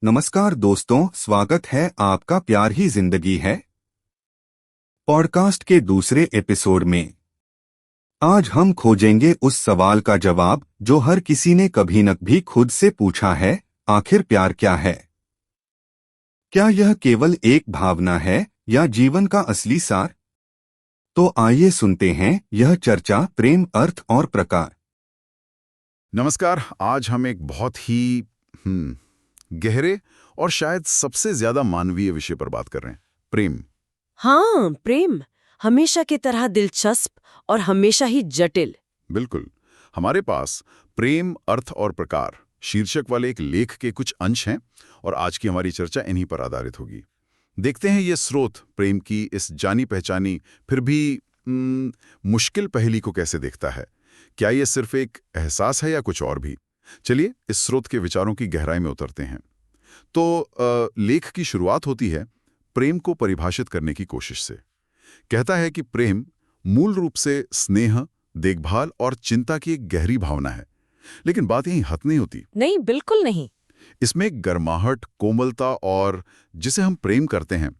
नमस्कार दोस्तों, स्वागत है आपका प्यार ही जिंदगी है पॉडकास्ट के दूसरे एपिसोड में। आज हम खोजेंगे उस सवाल का जवाब जो हर किसी ने कभी न कभी खुद से पूछा है, आखिर प्यार क्या है? क्या यह केवल एक भावना है या जीवन का असली सार? तो आइए सुनते हैं यह चर्चा प्रेम, अर्थ और प्रकार। नमस्कार। आज हम एक बहुत ही गहरे और शायद सबसे ज्यादा मानवीय विषय पर बात कर रहे हैं, प्रेम। हाँ, प्रेम हमेशा की तरह दिलचस्प और हमेशा ही जटिल। बिल्कुल। हमारे पास प्रेम, अर्थ और प्रकार शीर्षक वाले एक लेख के कुछ अंश हैं और आज की हमारी चर्चा इन्हीं पर आधारित होगी। देखते हैं ये स्रोत प्रेम की इस जानी पहचानी फिर भी मुश्किल पहेली को कैसे देखता है। क्या ये सिर्फ एक एहसास है या कुछ और भी? चलिए इस स्रोत के विचारों की गहराई में उतरते हैं। तो लेख की शुरुआत होती है प्रेम को परिभाषित करने की कोशिश से। कहता है कि प्रेम मूल रूप से स्नेह, देखभाल और चिंता की एक गहरी भावना है। लेकिन बात यहीं खत्म नहीं होती। नहीं, बिल्कुल नहीं। इसमें गर्माहट, कोमलता और जिसे हम प्रेम करते हैं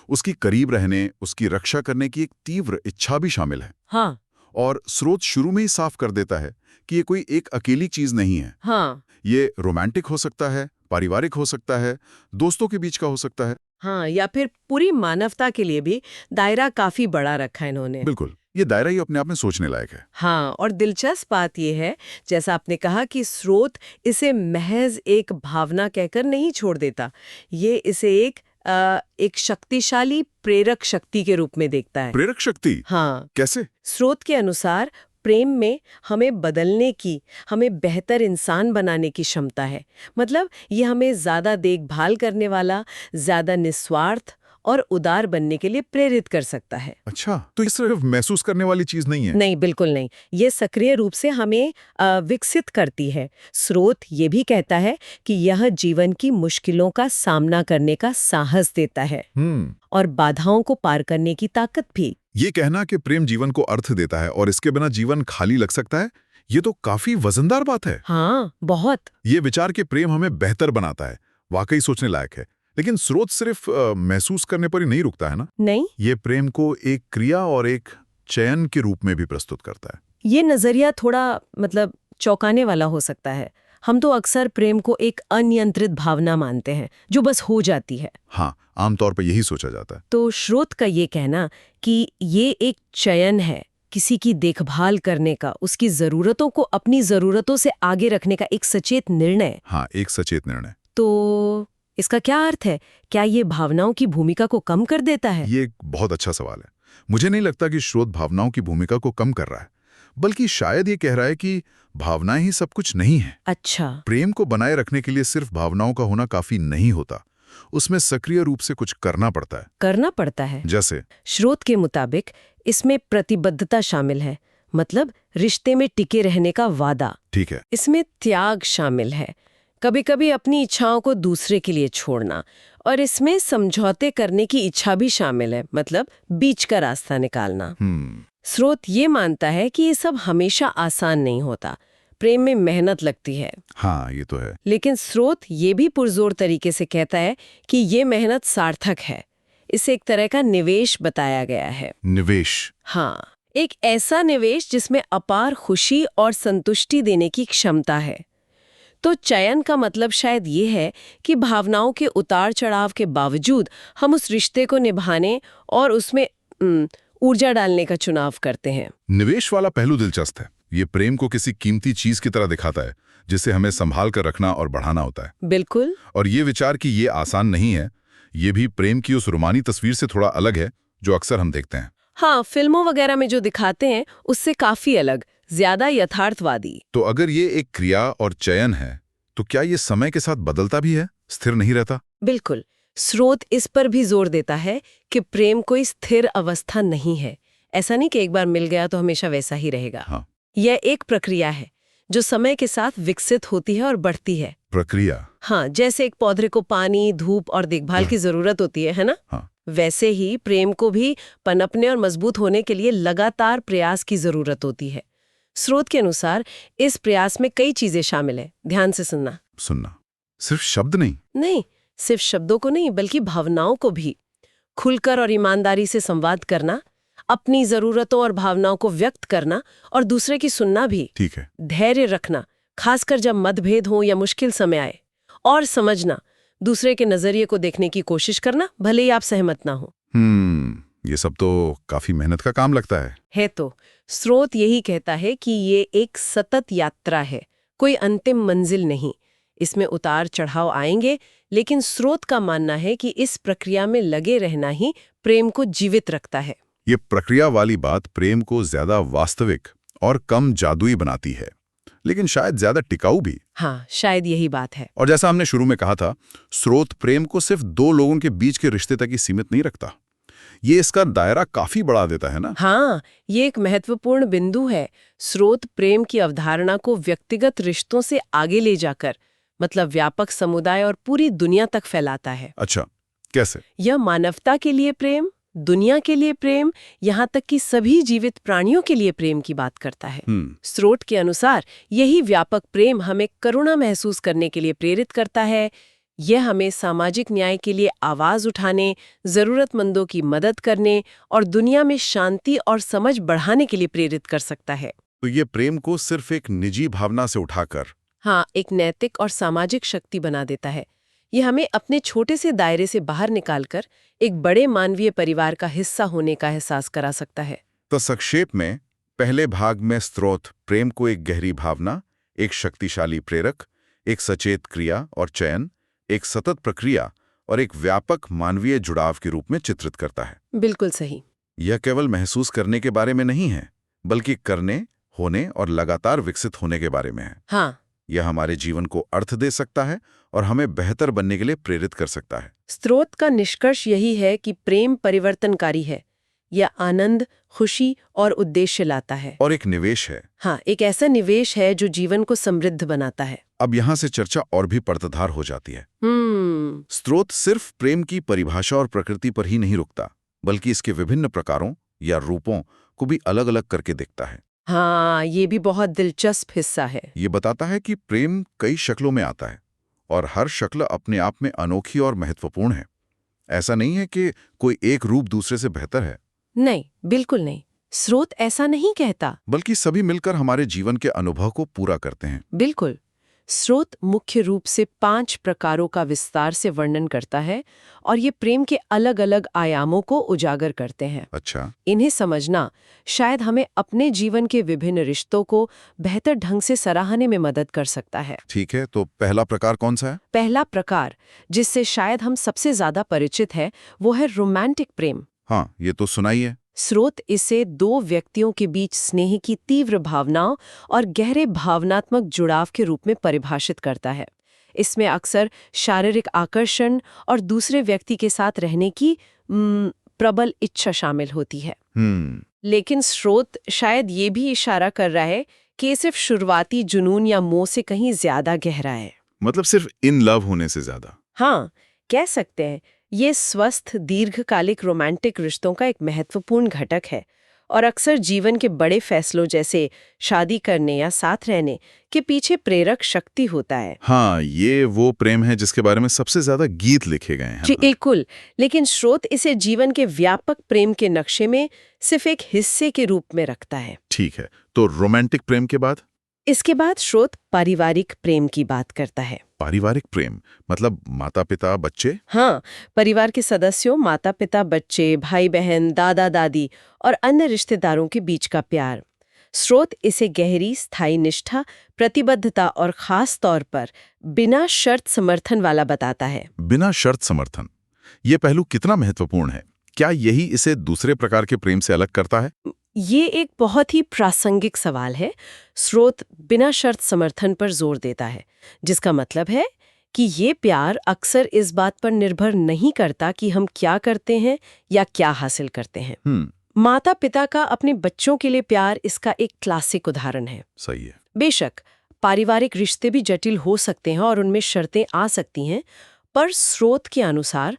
उसकी करीब रहने, उसकी रक्षा करने की एक तीव्र इच्छा भी शामिल है। हाँ। और स्रोत शुरू में ही साफ कर देता है कि ये कोई एक अकेली चीज नहीं है। हाँ। ये रोमांटिक हो सकता है, पारिवारिक हो सकता है, दोस्तों के बीच का हो सकता है। हाँ, या फिर पूरी मानवता के लिए भी दायरा काफी बड़ा रखा है इन्होंने। बिल्कुल, ये दायरा ही अपने आप में सोचने लायक है। हाँ, और दिलचस्प बात यह है, जैसा आपने कहा कि स्रोत इसे महज एक भावना कहकर नहीं छोड़ देता। ये इसे एक शक्तिशाली प्रेरक शक्ति के रूप में देखता है। प्रेरक शक्ति? हाँ। कैसे? स्रोत के अनुसार प्रेम में हमें बदलने की, हमें बेहतर इंसान बनाने की क्षमता है। मतलब ये हमें ज्यादा देखभाल करने वाला, ज्यादा निस्वार्थ और उदार बनने के लिए प्रेरित कर सकता है। अच्छा, तो ये सिर्फ महसूस करने वाली चीज नहीं है? नहीं, बिल्कुल नहीं। ये सक्रिय रूप से हमें विकसित करती है। स्रोत ये भी कहता है कि यह जीवन की मुश्किलों का सामना करने का साहस देता है और बाधाओं को पार करने की ताकत भी। ये कहना कि प्रेम जीवन को अर्थ देता है और इसके बिना जीवन खाली लग सकता है, ये तो काफी वजनदार बात है। हाँ, बहुत। ये विचार कि प्रेम हमें बेहतर बनाता है वाकई सोचने लायक है। लेकिन स्रोत सिर्फ महसूस करने पर ही नहीं रुकता है ना? नहीं, ये प्रेम को एक क्रिया और एक चयन के रूप में भी प्रस्तुत करता है। ये नजरिया थोड़ा चौंकाने वाला हो सकता है। हम तो अक्सर प्रेम को एक अनियंत्रित भावना मानते हैं जो बस हो जाती है। हाँ, आमतौर पर यही सोचा जाता है। तो स्रोत का ये कहना कि ये एक चयन है, किसी की देखभाल करने का, उसकी जरूरतों को अपनी जरूरतों से आगे रखने का एक सचेत निर्णय। हाँ, एक सचेत निर्णय। तो इसका क्या अर्थ है? क्या ये भावनाओं की भूमिका को कम कर देता है? ये एक बहुत अच्छा सवाल है। मुझे नहीं लगता कि स्रोत भावनाओं की भूमिका को कम कर रहा है, बल्कि शायद ये कह रहा है कि भावनाएं ही सब कुछ नहीं है। अच्छा। प्रेम को बनाए रखने के लिए सिर्फ भावनाओं का होना काफी नहीं होता, उसमें सक्रिय रूप से कुछ करना पड़ता है। करना पड़ता है? जैसे? स्रोत के मुताबिक इसमें प्रतिबद्धता शामिल है, मतलब रिश्ते में टिके रहने का वादा। ठीक है। इसमें त्याग शामिल है, कभी कभी अपनी इच्छाओं को दूसरे के लिए छोड़ना, और इसमें समझौते करने की इच्छा भी शामिल है, मतलब बीच का रास्ता निकालना। स्रोत ये मानता है कि ये सब हमेशा आसान नहीं होता, प्रेम में मेहनत लगती है। हाँ, ये तो है। लेकिन स्रोत ये भी पुरजोर तरीके से कहता है कि ये मेहनत सार्थक है। इसे एक तरह का निवेश बताया गया है। निवेश? हाँ, एक ऐसा निवेश जिसमें अपार खुशी और संतुष्टि देने की क्षमता है। तो चयन का मतलब शायद ये है कि भावनाओं के उतार चढ़ाव के बावजूद हम उस रिश्ते को निभाने और उसमें ऊर्जा डालने का चुनाव करते हैं। निवेश वाला पहलू दिलचस्प है। ये प्रेम को किसी कीमती चीज की तरह दिखाता है जिसे हमें संभाल कर रखना और बढ़ाना होता है। बिल्कुल। और ये विचार कि ये आसान नहीं है, ये भी प्रेम की उस रोमानी तस्वीर से थोड़ा अलग है जो अक्सर हम देखते हैं। हाँ, फिल्मों वगैरह में जो दिखाते हैं उससे काफी अलग, ज्यादा यथार्थवादी। तो अगर ये एक क्रिया और चयन है, तो क्या ये समय के साथ बदलता भी है, स्थिर नहीं रहता? बिल्कुल। स्रोत इस पर भी जोर देता है कि प्रेम कोई स्थिर अवस्था नहीं है। ऐसा नहीं कि एक बार मिल गया तो हमेशा वैसा ही रहेगा। हाँ। यह एक प्रक्रिया है जो समय के साथ विकसित होती है और बढ़ती है। प्रक्रिया? हाँ, जैसे एक पौधे को पानी, धूप और देखभाल की जरूरत होती है ना? हाँ। वैसे ही प्रेम को भी पनपने और मजबूत होने के लिए लगातार प्रयास की जरूरत होती है। स्रोत के अनुसार इस प्रयास में कई चीजें शामिल हैं। ध्यान से सुनना। सिर्फ शब्द नहीं? नहीं, सिर्फ शब्दों को नहीं बल्कि भावनाओं को भी। खुलकर और ईमानदारी से संवाद करना, अपनी जरूरतों और भावनाओं को व्यक्त करना और दूसरे की सुनना भी। ठीक है। धैर्य रखना, खासकर जब मतभेद हो या मुश्किल समय आए। और समझना, दूसरे के नजरिए को देखने की कोशिश करना, भले ही आप सहमत ना हो। ये सब तो काफी मेहनत का काम लगता है। है तो। स्रोत यही कहता है कि ये एक सतत यात्रा है, कोई अंतिम मंजिल नहीं। इसमें उतार चढ़ाव आएंगे, लेकिन स्रोत का मानना है कि इस प्रक्रिया में लगे रहना ही प्रेम को जीवित रखता है। ये प्रक्रिया वाली बात प्रेम को ज्यादा वास्तविक और कम जादुई बनाती है, लेकिन शायद ज्यादा टिकाऊ भी। हाँ, शायद यही बात है। और जैसा हमने शुरू में कहा था, स्रोत प्रेम को सिर्फ दो लोगों के बीच के रिश्ते तक ही सीमित नहीं रखता। ये इसका दायरा काफी बढ़ा देता है ना? हाँ, ये एक महत्वपूर्ण बिंदु है। स्रोत प्रेम की अवधारणा को व्यक्तिगत रिश्तों से आगे ले जाकर, मतलब व्यापक समुदाय और पूरी दुनिया तक फैलाता है। अच्छा, कैसे? यह मानवता के लिए प्रेम, दुनिया के लिए प्रेम, यहाँ तक कि सभी जीवित प्राणियों के लिए प्रेम की बात करता है। स्रोत के अनुसार यही व्यापक प्रेम हमें करुणा महसूस करने के लिए प्रेरित करता है। यह हमें सामाजिक न्याय के लिए आवाज उठाने, जरूरतमंदों की मदद करने और दुनिया में शांति और समझ बढ़ाने के लिए प्रेरित कर सकता है। तो ये प्रेम को सिर्फ एक निजी भावना से उठाकर, हाँ, एक नैतिक और सामाजिक शक्ति बना देता है। ये हमें अपने छोटे से दायरे से बाहर निकालकर एक बड़े मानवीय परिवार का हिस्सा होने का एहसास करा सकता है। तो संक्षेप में, पहले भाग में स्रोत प्रेम को एक गहरी भावना, एक शक्तिशाली प्रेरक, एक सचेत क्रिया और चयन, एक सतत प्रक्रिया और एक व्यापक मानवीय जुड़ाव के रूप में चित्रित करता है। बिल्कुल सही। यह केवल महसूस करने के बारे में नहीं है, बल्कि करने, होने और लगातार विकसित होने के बारे में है। हाँ, यह हमारे जीवन को अर्थ दे सकता है और हमें बेहतर बनने के लिए प्रेरित कर सकता है। स्रोत का निष्कर्ष यही है कि प्रेम परिवर्तनकारी है। यह आनंद, खुशी और उद्देश्य लाता है। और एक निवेश है। हाँ, एक ऐसा निवेश है जो जीवन को समृद्ध बनाता है। अब यहाँ से चर्चा और भी पर्तधार हो जाती है। स्रोत सिर्फ प्रेम की परिभाषा और प्रकृति पर ही नहीं रुकता, बल्कि इसके विभिन्न प्रकारों या रूपों को भी अलग अलग करके देखता है। हाँ, ये भी बहुत दिलचस्प हिस्सा है। ये बताता है कि प्रेम कई शक्लों में आता है और हर शक्ल अपने आप में अनोखी और महत्वपूर्ण है। ऐसा नहीं है कि कोई एक रूप दूसरे से बेहतर है। नहीं, बिल्कुल नहीं। स्रोत ऐसा नहीं कहता, बल्कि सभी मिलकर हमारे जीवन के अनुभव को पूरा करते हैं। बिल्कुल। स्रोत मुख्य रूप से 5 प्रकारों का विस्तार से वर्णन करता है और ये प्रेम के अलग अलग आयामों को उजागर करते हैं। अच्छा। इन्हें समझना शायद हमें अपने जीवन के विभिन्न रिश्तों को बेहतर ढंग से सराहने में मदद कर सकता है। ठीक है, तो पहला प्रकार कौन सा है? पहला प्रकार, जिससे शायद हम सबसे ज्यादा परिचित हैं, वो है रोमांटिक प्रेम। हाँ, ये तो सुना ही है। स्रोत इसे 2 व्यक्तियों के बीच स्नेह की तीव्र भावनाओं और गहरे भावनात्मक जुड़ाव के रूप में परिभाषित करता है। इसमें अक्सर शारीरिक आकर्षण और दूसरे व्यक्ति के साथ रहने की प्रबल इच्छा शामिल होती है। लेकिन स्रोत शायद ये भी इशारा कर रहा है कि ये सिर्फ शुरुआती जुनून या मोह से कहीं ज्यादा गहरा है। मतलब सिर्फ इन लव होने से ज्यादा। हाँ, कह सकते हैं। ये स्वस्थ दीर्घकालिक रोमांटिक रिश्तों का एक महत्वपूर्ण घटक है और अक्सर जीवन के बड़े फैसलों जैसे शादी करने या साथ रहने के पीछे प्रेरक शक्ति होता है। हाँ, ये वो प्रेम है जिसके बारे में सबसे ज्यादा गीत लिखे गए हैं। जी बिल्कुल, लेकिन स्रोत इसे जीवन के व्यापक प्रेम के नक्शे में सिर्फ एक हिस्से के रूप में रखता है। ठीक है, तो रोमांटिक प्रेम के बाद? इसके बाद स्रोत पारिवारिक प्रेम की बात करता है। पारिवारिक प्रेम मतलब माता पिता बच्चे? हाँ, परिवार के सदस्यों, माता पिता, बच्चे, भाई बहन, दादा दादी और अन्य रिश्तेदारों के बीच का प्यार। स्रोत इसे गहरी, स्थायी निष्ठा, प्रतिबद्धता और खास तौर पर बिना शर्त समर्थन वाला बताता है। बिना शर्त समर्थन, ये पहलू कितना महत्वपूर्ण है? क्या यही इसे दूसरे प्रकार के प्रेम से अलग करता है? ये एक बहुत ही प्रासंगिक सवाल है। स्रोत बिना शर्त समर्थन पर जोर देता है, जिसका मतलब है कि ये प्यार अक्सर इस बात पर निर्भर नहीं करता कि हम क्या करते हैं या क्या हासिल करते हैं। माता पिता का अपने बच्चों के लिए प्यार इसका एक क्लासिक उदाहरण है। सही है। बेशक पारिवारिक रिश्ते भी जटिल हो सकते हैं और उनमें शर्तें आ सकती हैं, पर स्रोत के अनुसार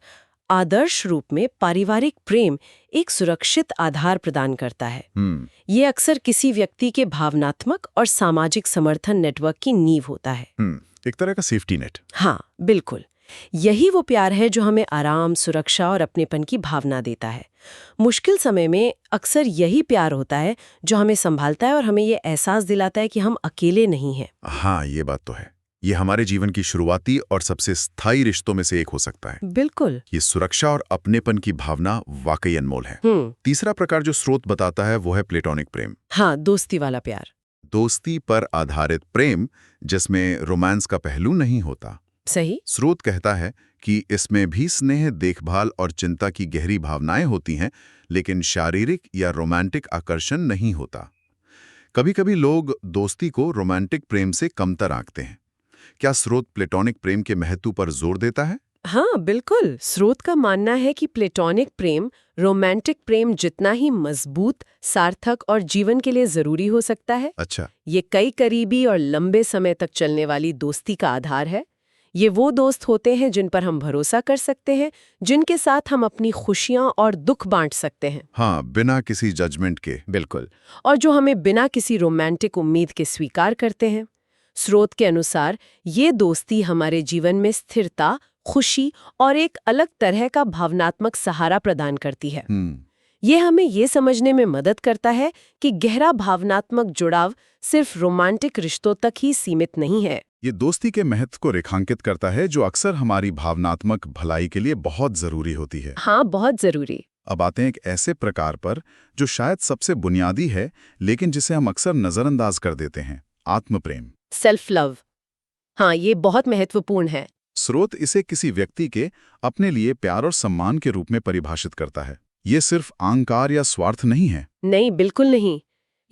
आदर्श रूप में पारिवारिक प्रेम एक सुरक्षित आधार प्रदान करता है। ये अक्सर किसी व्यक्ति के भावनात्मक और सामाजिक समर्थन नेटवर्क की नींव होता है। एक तरह का सेफ्टी नेट। हाँ, बिल्कुल। यही वो प्यार है जो हमें आराम, सुरक्षा और अपनेपन की भावना देता है। मुश्किल समय में अक्सर यही प्यार होता है जो हमें संभालता है और हमें ये एहसास दिलाता है कि हम अकेले नहीं हैं। हाँ, ये बात तो है। ये हमारे जीवन की शुरुआती और सबसे स्थायी रिश्तों में से एक हो सकता है। बिल्कुल। ये सुरक्षा और अपनेपन की भावना वाकई अनमोल है। तीसरा प्रकार जो स्रोत बताता है वो है प्लेटोनिक प्रेम। हाँ, दोस्ती वाला प्यार। दोस्ती पर आधारित प्रेम, जिसमें रोमांस का पहलू नहीं होता। सही। स्रोत कहता है कि इसमें भी स्नेह, देखभाल और चिंता की गहरी भावनाएं होती हैं, लेकिन शारीरिक या रोमांटिक आकर्षण नहीं होता। कभी-कभी लोग दोस्ती को रोमांटिक प्रेम से कमतर आंकते हैं। क्या स्रोत प्लेटोनिक प्रेम के महत्व पर जोर देता है? हाँ, बिल्कुल। स्रोत का मानना है कि प्लेटोनिक प्रेम रोमांटिक प्रेम जितना ही मजबूत, सार्थक और जीवन के लिए जरूरी हो सकता है। अच्छा। ये कई करीबी और लंबे समय तक चलने वाली दोस्ती का आधार है। ये वो दोस्त होते हैं जिन पर हम भरोसा कर सकते हैं, जिनके साथ हम अपनी खुशियां और दुख बांट सकते हैं। हाँ, बिना किसी जजमेंट के। बिल्कुल। और जो हमें बिना किसी रोमांटिक उम्मीद के स्वीकार करते हैं। स्रोत के अनुसार ये दोस्ती हमारे जीवन में स्थिरता, खुशी और एक अलग तरह का भावनात्मक सहारा प्रदान करती है। ये हमें ये समझने में मदद करता है कि गहरा भावनात्मक जुड़ाव सिर्फ रोमांटिक रिश्तों तक ही सीमित नहीं है। ये दोस्ती के महत्व को रेखांकित करता है, जो अक्सर हमारी भावनात्मक भलाई के लिए बहुत जरूरी होती है। हाँ, बहुत जरूरी। अब आते हैं एक ऐसे प्रकार पर जो शायद सबसे बुनियादी है, लेकिन जिसे हम अक्सर नजरअंदाज कर देते हैं, आत्म प्रेम। Self love. हाँ, ये बहुत महत्वपूर्ण है। स्रोत इसे किसी व्यक्ति के अपने लिए प्यार और सम्मान के रूप में परिभाषित करता है। ये सिर्फ अहंकार या स्वार्थ नहीं है। नहीं, बिल्कुल नहीं।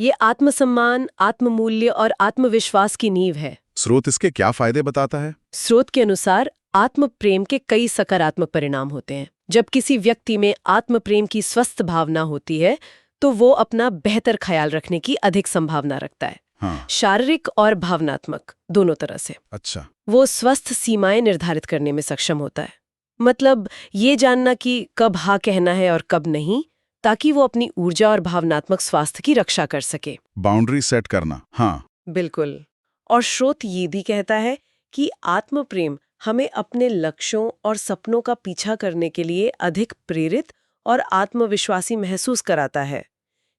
ये आत्मसम्मान, आत्ममूल्य और आत्मविश्वास की नींव है। स्रोत इसके क्या फायदे बताता है? स्रोत के अनुसार आत्म प्रेम के कई सकारात्मक परिणाम होते हैं। जब किसी व्यक्ति में आत्म प्रेम की स्वस्थ भावना होती है, तो वो अपना बेहतर ख्याल रखने की अधिक संभावना रखता है। हाँ। शारीरिक और भावनात्मक दोनों तरह से। अच्छा। वो स्वस्थ सीमाएं निर्धारित करने में सक्षम होता है। मतलब ये जानना कि कब हाँ कहना है और कब नहीं, ताकि वो अपनी ऊर्जा और भावनात्मक स्वास्थ्य की रक्षा कर सके। बाउंड्री सेट करना। हाँ, बिल्कुल। और स्रोत ये भी कहता है कि आत्म प्रेम हमें अपने लक्ष्यों और सपनों का पीछा करने के लिए अधिक प्रेरित और आत्मविश्वासी महसूस कराता है।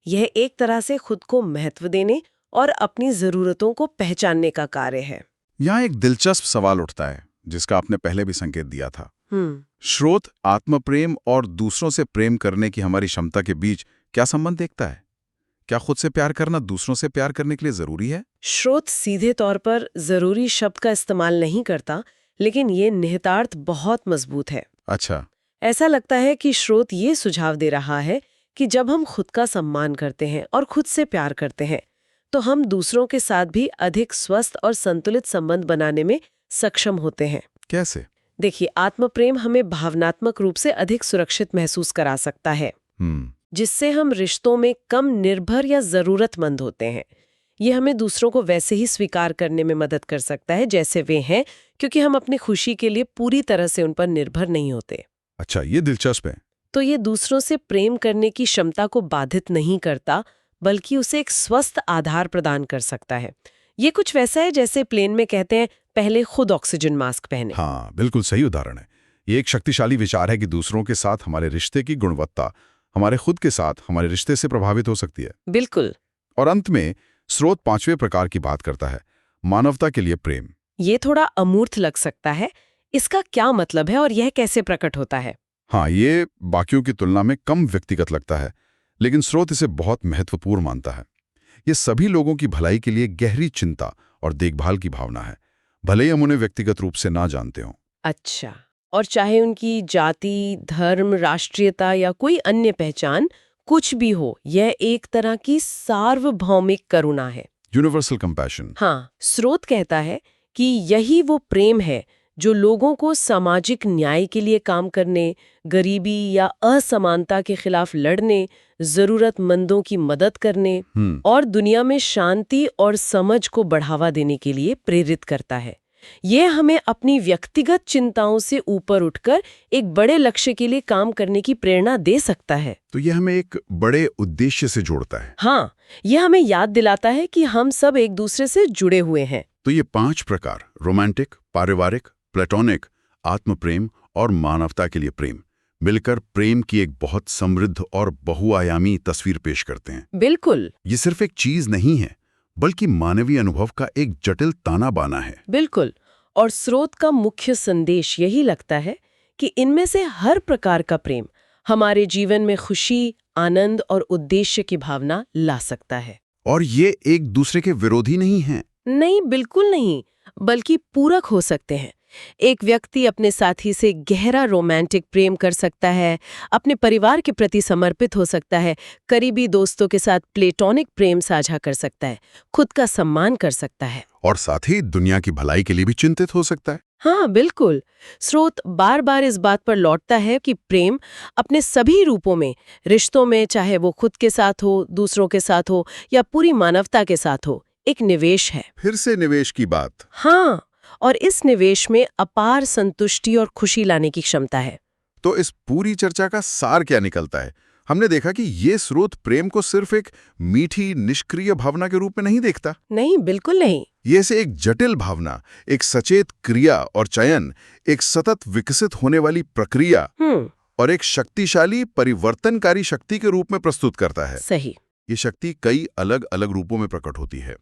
यह एक तरह से खुद को महत्व देने और अपनी जरूरतों को पहचानने का कार्य है। यहाँ एक दिलचस्प सवाल उठता है, जिसका आपने पहले भी संकेत दिया था। स्रोत आत्म प्रेम और दूसरों से प्रेम करने की हमारी क्षमता के बीच क्या संबंध देखता है? क्या खुद से प्यार करना दूसरों से प्यार करने के लिए जरूरी है? स्रोत सीधे तौर पर जरूरी शब्द का इस्तेमाल नहीं करता, लेकिन ये निहितार्थ बहुत मजबूत है। अच्छा। ऐसा लगता है कि स्रोत ये सुझाव दे रहा है कि जब हम खुद का सम्मान करते हैं और खुद से प्यार करते हैं, तो हम दूसरों के साथ भी अधिक स्वस्थ और संतुलित संबंध बनाने में सक्षम होते हैं। कैसे? देखिए, आत्म प्रेम हमें भावनात्मक रूप से अधिक सुरक्षित महसूस करा सकता है, जिससे हम रिश्तों में कम निर्भर या जरूरतमंद होते हैं। ये हमें दूसरों को वैसे ही स्वीकार करने में मदद कर सकता है जैसे वे हैं, क्योंकि हम अपनी खुशी के लिए पूरी तरह से उन पर निर्भर नहीं होते। अच्छा, ये दिलचस्प है। तो ये दूसरों से प्रेम करने की क्षमता को बाधित नहीं करता, बल्कि उसे एक स्वस्थ आधार प्रदान कर सकता है। ये कुछ वैसा है जैसे प्लेन में कहते हैं, पहले खुद ऑक्सीजन मास्क पहने। हाँ, बिल्कुल सही उदाहरण है। ये एक शक्तिशाली विचार है कि दूसरों के साथ हमारे रिश्ते की गुणवत्ता हमारे खुद के साथ हमारे रिश्ते से प्रभावित हो सकती है। बिल्कुल। और अंत में स्रोत पांचवें प्रकार की बात करता है, मानवता के लिए प्रेम। ये थोड़ा अमूर्त लग सकता है। इसका क्या मतलब है और यह कैसे प्रकट होता है? हाँ, ये बाकियों की तुलना में कम व्यक्तिगत लगता है, लेकिन स्रोत इसे बहुत महत्वपूर्ण मानता है। ये सभी लोगों की भलाई के लिए गहरी चिंता और देखभाल की भावना है, भले ही हम उन्हें व्यक्तिगत रूप से ना जानते हों। अच्छा। और चाहे उनकी जाति, धर्म, राष्ट्रीयता या कोई अन्य पहचान कुछ भी हो, यह एक तरह की सार्वभौमिक करुणा है। Universal compassion. हाँ, स्रोत कहता है कि यही वो प्रेम है जो लोगों को सामाजिक न्याय के लिए काम करने, गरीबी या असमानता के खिलाफ लड़ने, जरूरतमंदों की मदद करने और दुनिया में शांति और समझ को बढ़ावा देने के लिए प्रेरित करता है। यह हमें अपनी व्यक्तिगत चिंताओं से ऊपर उठकर एक बड़े लक्ष्य के लिए काम करने की प्रेरणा दे सकता है। तो यह हमें एक बड़े उद्देश्य से जोड़ता है। हाँ, यह हमें याद दिलाता है कि हम सब एक दूसरे से जुड़े हुए हैं। तो ये 5 प्रकार रोमांटिक, पारिवारिक, प्लेटोनिक, आत्म प्रेम और मानवता के लिए प्रेम मिलकर प्रेम की एक बहुत समृद्ध और बहुआयामी तस्वीर पेश करते हैं। बिल्कुल। ये सिर्फ एक चीज नहीं है, बल्कि मानवीय अनुभव का एक जटिल ताना बाना है। बिल्कुल। और स्रोत का मुख्य संदेश यही लगता है कि इनमें से हर प्रकार का प्रेम हमारे जीवन में खुशी, आनंद और उद्देश्य की भावना ला सकता है। और ये एक दूसरे के विरोधी नहीं हैं। नहीं, बिल्कुल नहीं, बल्कि पूरक हो सकते हैं। एक व्यक्ति अपने साथी से गहरा रोमांटिक प्रेम कर सकता है, अपने परिवार के प्रति समर्पित हो सकता है, करीबी दोस्तों के साथ प्लेटोनिक प्रेम साझा कर सकता है, खुद का सम्मान कर सकता है और साथ ही दुनिया की भलाई के लिए भी चिंतित हो सकता है। हाँ, बिल्कुल। स्रोत बार बार इस बात पर लौटता है कि प्रेम अपने सभी रूपों में, रिश्तों में, चाहे वो खुद के साथ हो, दूसरों के साथ हो या पूरी मानवता के साथ हो, एक निवेश है। फिर से निवेश की बात। हाँ, और इस निवेश में अपार संतुष्टि और खुशी लाने की क्षमता है। तो इस पूरी चर्चा का सार क्या निकलता है? हमने देखा कि ये स्रोत प्रेम को सिर्फ एक मीठी, निष्क्रिय भावना के रूप में नहीं देखता। नहीं, बिल्कुल नहीं। ये इसे एक जटिल भावना, एक सचेत क्रिया और चयन, एक सतत विकसित होने वाली प्रक्रिया और एक शक्तिशाली परिवर्तनकारी शक्ति के रूप में प्रस्तुत करता है। सही। ये शक्ति कई अलग अलग रूपों में प्रकट होती है,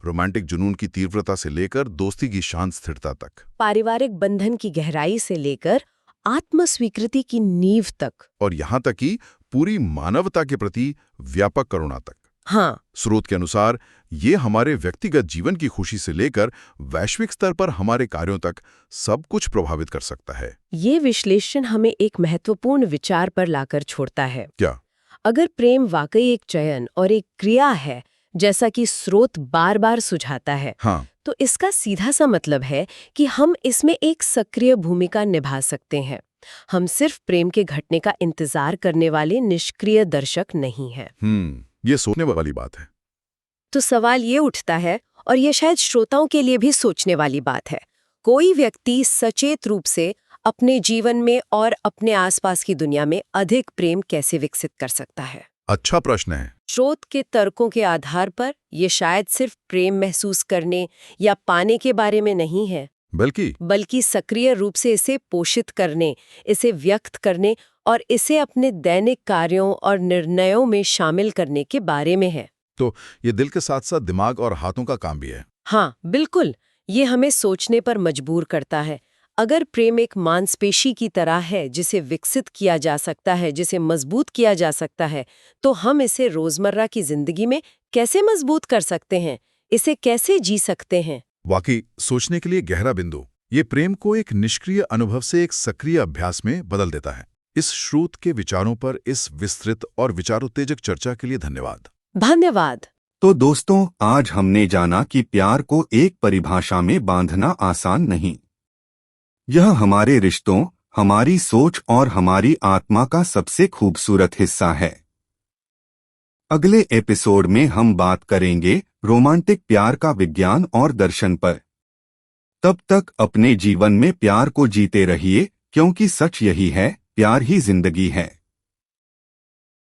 रोमांटिक जुनून की तीव्रता से लेकर दोस्ती की शांत स्थिरता तक, पारिवारिक बंधन की गहराई से लेकर आत्म स्वीकृति की नींव तक, और यहाँ तक कि पूरी मानवता के प्रति व्यापक करुणा तक। हाँ। स्रोत के अनुसार ये हमारे व्यक्तिगत जीवन की खुशी से लेकर वैश्विक स्तर पर हमारे कार्यों तक सब कुछ प्रभावित कर सकता है। ये विश्लेषण हमें एक महत्वपूर्ण विचार पर लाकर छोड़ता है। क्या? अगर प्रेम वाकई एक चयन और एक क्रिया है, जैसा कि स्रोत बार बार सुझाता है, हाँ, तो इसका सीधा सा मतलब है कि हम इसमें एक सक्रिय भूमिका निभा सकते हैं। हम सिर्फ प्रेम के घटने का इंतजार करने वाले निष्क्रिय दर्शक नहीं हैं। ये सोचने वाली बात है। तो सवाल ये उठता है, और ये शायद श्रोताओं के लिए भी सोचने वाली बात है, कोई व्यक्ति सचेत रूप से अपने जीवन में और अपने आसपास की दुनिया में अधिक प्रेम कैसे विकसित कर सकता है? अच्छा प्रश्न है। स्रोत के तर्कों के आधार पर ये शायद सिर्फ प्रेम महसूस करने या पाने के बारे में नहीं है, बल्कि सक्रिय रूप से इसे पोषित करने, इसे व्यक्त करने और इसे अपने दैनिक कार्यों और निर्णयों में शामिल करने के बारे में है। तो ये दिल के साथ साथ दिमाग और हाथों का काम भी है। हाँ, बिल्कुल। ये हमें सोचने पर मजबूर करता है। अगर प्रेम एक मांसपेशी की तरह है जिसे विकसित किया जा सकता है, जिसे मजबूत किया जा सकता है, तो हम इसे रोजमर्रा की जिंदगी में कैसे मजबूत कर सकते हैं? इसे कैसे जी सकते हैं? वाकई सोचने के लिए गहरा बिंदु। ये प्रेम को एक निष्क्रिय अनुभव से एक सक्रिय अभ्यास में बदल देता है। इस स्रोत के विचारों पर इस विस्तृत और विचारोत्तेजक चर्चा के लिए धन्यवाद। धन्यवाद। तो दोस्तों, आज हमने जाना कि प्यार को एक परिभाषा में बांधना आसान नहीं। यह हमारे रिश्तों, हमारी सोच और हमारी आत्मा का सबसे खूबसूरत हिस्सा है। अगले एपिसोड में हम बात करेंगे रोमांटिक प्यार का विज्ञान और दर्शन पर। तब तक अपने जीवन में प्यार को जीते रहिए, क्योंकि सच यही है, प्यार ही जिंदगी है।